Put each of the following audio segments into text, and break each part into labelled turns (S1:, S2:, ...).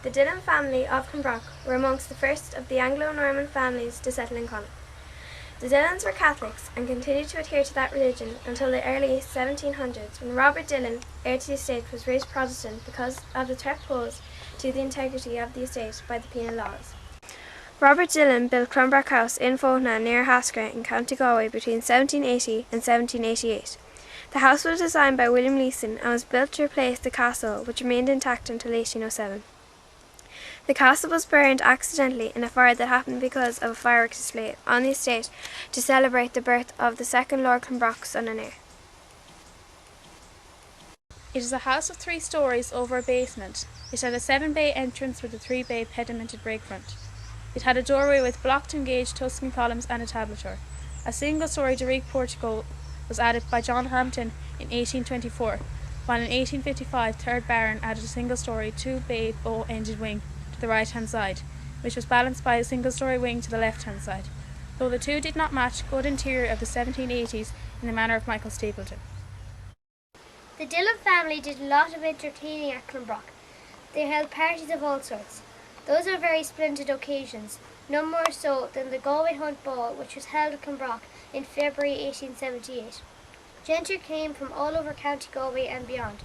S1: The Dillon family of Clonbrock were amongst the first of the Anglo-Norman families to settle in Connacht. The Dillons were Catholics and continued to adhere to that religion until the early 1700s, when Robert Dillon, heir to the estate, was raised Protestant because of the threat posed to the integrity of the estate by the penal laws. Robert Dillon built Clonbrock House in Fontana near Haskra in County Galway between 1780 and 1788. The house was designed by William Leeson and was built to replace the castle, which remained intact until 1807. The castle was burned accidentally in a fire that happened because of a fireworks display on the estate to celebrate the birth of the second Lord Clonbrock, son and heir.
S2: It is a house of 3 stories over a basement. It had a 7-bay entrance with a 3-bay pedimented break front. It had a doorway with blocked and gauged Tuscan columns and a tablature. A single-storey Doric portico was added by John Hampton in 1824, while in 1855 3rd Baron added a single-storey 2-bay bow-ended wing to the right-hand side, which was balanced by a single-storey wing to the left-hand side, though the two did not match good interior of the 1780s in the manner of Michael Stapleton.
S3: The Dillon family did a lot of entertaining at Clonbrock. They held parties of all sorts. Those are very splendid occasions, no more so than the Galway Hunt Ball, which was held at Clonbrock in February 1878. Gentry came from all over County Galway and beyond.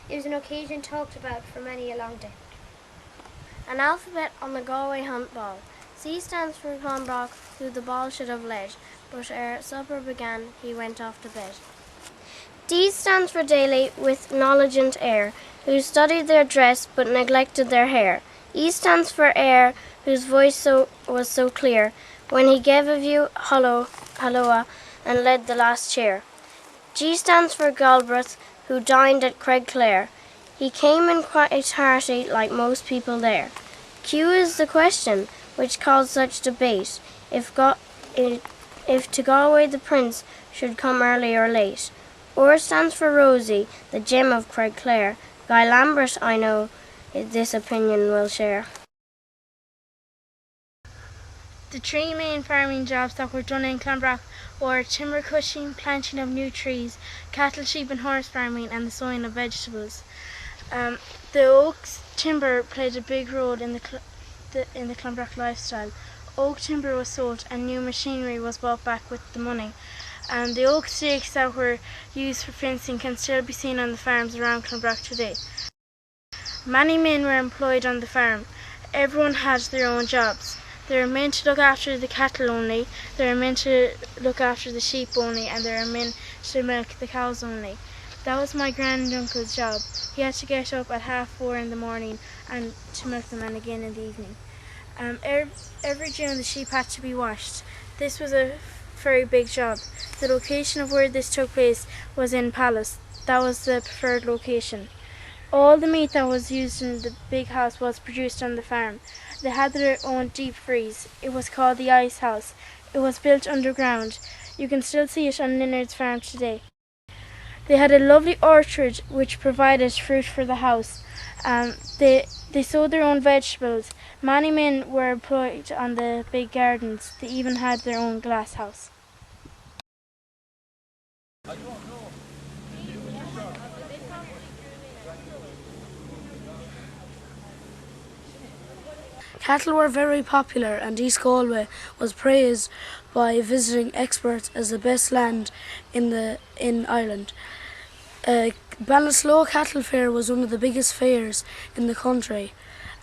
S3: It was an occasion talked about for many a long day.
S4: An alphabet on the Galway Hunt Ball. C stands for Clonbrock, who the ball should have led, but ere supper began, he went off to bed. D stands for Daily, with knowledge and air, who studied their dress but neglected their hair. E stands for Air, whose voice was so clear, when he gave a view halloa and led the last cheer. G stands for Galbraith, who dined at Craigclare. He came in quite hearty, like most people there. Q is the question, which caused such debate, if to Galway the prince should come early or late. R stands for Rosie, the gem of Craigclare. Guy Lambert, I know, this opinion will share.
S5: The 3 main farming jobs that were done in Clonbrock were timber cutting, planting of new trees, cattle, sheep and horse farming, and the sowing of vegetables. The oak timber played a big role in the Clonbrock lifestyle. Oak timber was sold and new machinery was bought back with the money. The oak stakes that were used for fencing can still be seen on the farms around Clonbrock today. Many men were employed on the farm. Everyone had their own jobs. They were men to look after the cattle only, they were men to look after the sheep only, and there were men to milk the cows only. That was my granduncle's job. He had to get up at 4:30 in the morning and to milk them, and again in the evening. Every June the sheep had to be washed. This was a very big job. The location of where this took place was in Palace. That was the preferred location. All the meat that was used in the big house was produced on the farm. They had their own deep freeze. It was called the Ice House. It was built underground. You can still see it on Ninnard's farm today. They had a lovely orchard which provided fruit for the house. They sowed their own vegetables. Many men were employed on the big gardens. They even had their own glass house.
S6: Cattle were very popular, and East Galway was praised by visiting experts as the best land in Ireland. Ballinasloe Cattle Fair was one of the biggest fairs in the country,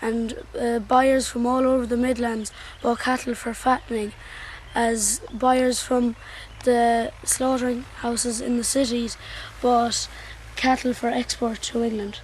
S6: and buyers from all over the Midlands bought cattle for fattening, as buyers from the slaughtering houses in the cities bought cattle for export to England.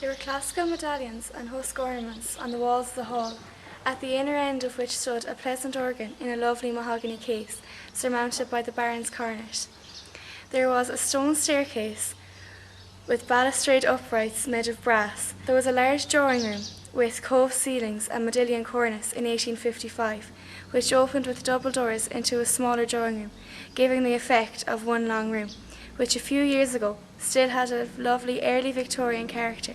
S1: There were classical medallions and husk ornaments on the walls of the hall, at the inner end of which stood a pleasant organ in a lovely mahogany case, surmounted by the Baron's coronet. There was a stone staircase
S7: with balustrade uprights made of brass. There was a large drawing room with cove ceilings and modillion cornice in 1855, which opened with double doors into a smaller drawing room, giving the effect of one long room, which a few years ago still had a lovely early Victorian character.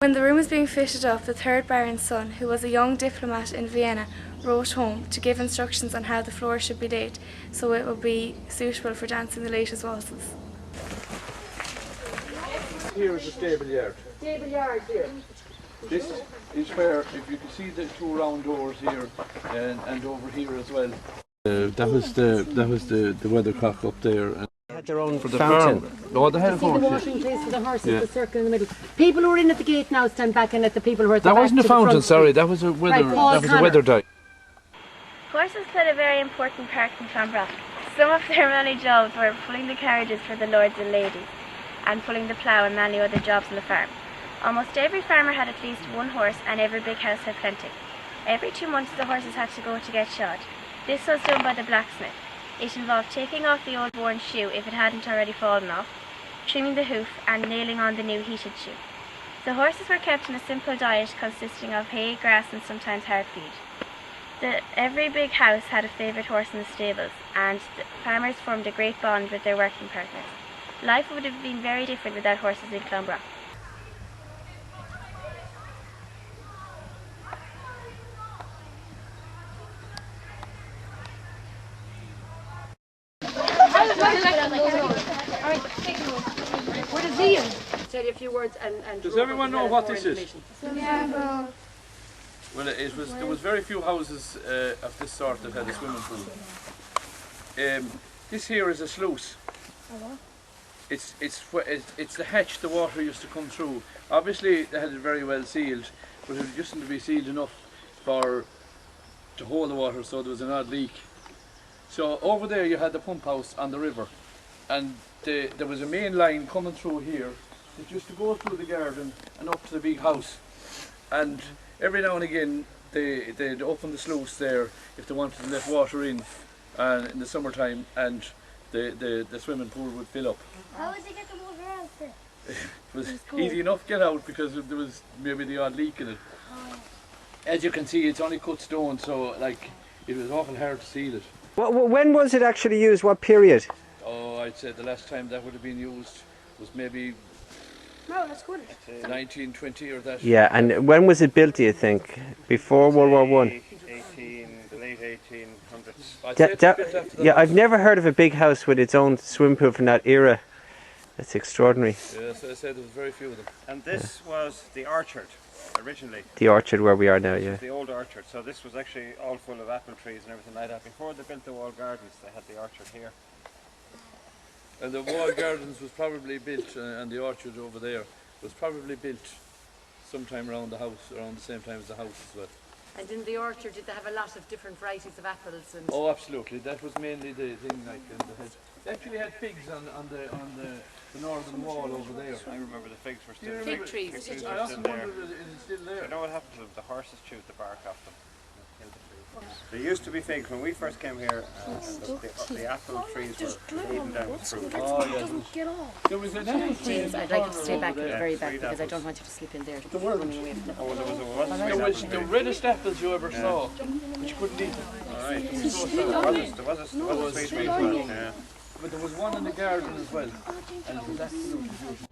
S7: When the room was being fitted up, the third Baron's son, who was a young diplomat in Vienna, wrote home to give instructions on how the floor should be laid so it would be suitable for dancing the latest waltzes.
S8: Here is the stable yard. Stable yard here. This is where, if you can see the two round doors here and over here as well. That was the weathercock up there.
S9: They had their own
S8: for the
S9: fountain.
S8: farm. No, they had a
S10: See the washing place for the horses, the circle in the middle. People who are in at the gate now stand back and let the people who are at the
S8: That
S10: back
S8: wasn't a
S10: to the
S8: fountain,
S10: front
S8: sorry,
S10: seat.
S8: that was a weather.
S10: Right,
S8: That was a weather dye.
S11: Horses played a very important part in Clonbrock. Some of their many jobs were pulling the carriages for the lords and ladies, and pulling the plough and many other jobs on the farm. Almost every farmer had at least one horse, and every big house had plenty. Every 2 months the horses had to go to get shod. This was done by the blacksmith. It involved taking off the old worn shoe if it hadn't already fallen off, trimming the hoof and nailing on the new heated shoe. The horses were kept on a simple diet consisting of hay, grass and sometimes hard feed. Every big house had a favourite horse in the stables, and the farmers formed a great bond with their working partners. Life would have been very different without horses in Clonbrock.
S10: What is he? Tell you a few words and
S8: Does everyone know what this is?
S1: Yeah.
S8: Well, there was very few houses of this sort that had a swimming pool. This here is a sluice. It's the hatch the water used to come through. Obviously they had it very well sealed, but it just to be sealed enough to hold the water, so there was an odd leak. So over there you had the pump house on the river, and there was a main line coming through here that used to go through the garden and up to the big house. And every now and again they'd open the sluice there if they wanted to let water in the summertime, and the swimming pool would fill up.
S3: How would they get the water out there?
S8: It was easy enough to get out because there was maybe the odd leak in it. As you can see, it's only cut stone, so like it was awful hard to seal it.
S9: When was it actually used? What period?
S8: Oh, I'd say the last time that would have been used was maybe 1920 or that.
S9: Yeah, and when was it built, do you think? Before World War One?
S12: The late 1800s.
S9: Yeah, I've never heard of a big house with its own swimming pool from that era. That's extraordinary.
S8: Yeah, so I said there was very few of them.
S12: And this was the orchard originally.
S9: The orchard where we are now, yeah.
S12: The old orchard. So this was actually all full of apple trees and everything like that. Before they built the walled gardens, they had the orchard here.
S8: And the walled gardens was probably built, and the orchard over there was probably built sometime around the house, around the same time as the house as well.
S10: And in the orchard, did they have a lot of different varieties of apples? And
S8: oh, absolutely. That was mainly the thing. Like they actually had figs on the northern wall over there.
S12: I remember the figs were still
S10: fig trees.
S8: I often wondered, is it still there?
S12: You know what happened to them? The horses chewed the bark off them. There used to be figs when we first came here. The apple trees were laden down with fruit.
S8: Oh, yeah. There was an apple tree.
S10: James, I'd like you to stay back at the very back because I don't want you to slip in there.
S8: There was the reddest apples you ever saw, but you couldn't eat them.
S12: Alright. There was a sweet one. Yeah.
S8: But there was one in the garden as well, and it was absolutely beautiful.